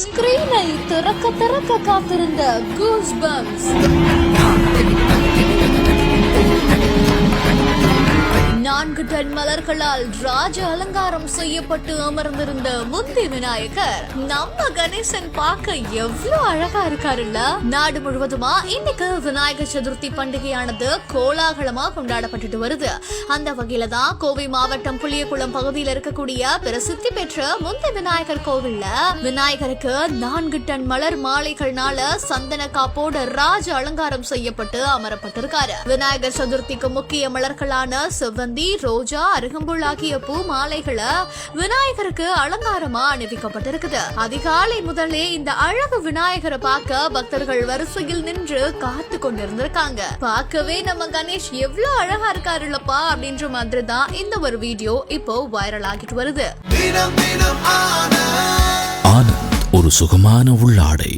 ஸ்கிரீனை திறக்க காத்திருந்த goose bumps 4 ton மலர்களால் ராஜ அலங்காரம் செய்யப்பட்டு அமர்ந்திருந்த முந்தி விநாயகர் நம்ம கணேசன் பார்க்க எவ்வளவு அழகா இருக்காருல்ல. நாடு முழுவதுமா இன்னைக்கு விநாயகர் சதுர்த்தி பண்டிகையானது கோலாகலமா கொண்டாடப்பட்டு வருது. அந்த வகையில தான் கோவை மாவட்டம் புளியகுளம் பகுதியில் இருக்கக்கூடிய பிரசித்தி பெற்ற முந்தி விநாயகர் கோவில்ல விநாயகருக்கு 4 டன் மலர் மாலைகள்னால சந்தன காப்போட ராஜ அலங்காரம் செய்யப்பட்டு அமரப்பட்டிருக்காரு. விநாயகர் சதுர்த்திக்கு முக்கிய மலர்களான செவ்வந்தி, ரோஜா, அருகம்புல் ஆகிய பூ மாலைகளை விநாயகருக்கு அலங்காரமா அணிவிக்கப்பட்டிருக்குது. அதிகாலை முதலே இந்த அழகு விநாயகரை பார்க்க பக்தர்கள் வரிசையில் நின்று காத்து கொண்டிருந்திருக்காங்க. பார்க்கவே நம்ம கணேஷ் எவ்வளவு அழகா இருக்காருல்லப்பா அப்படின்ற மாதிரி தான் இந்த ஒரு வீடியோ இப்போ வைரல் ஆகிட்டு வருது. ஆனந்த், ஒரு சுகமான உள்ளாடை.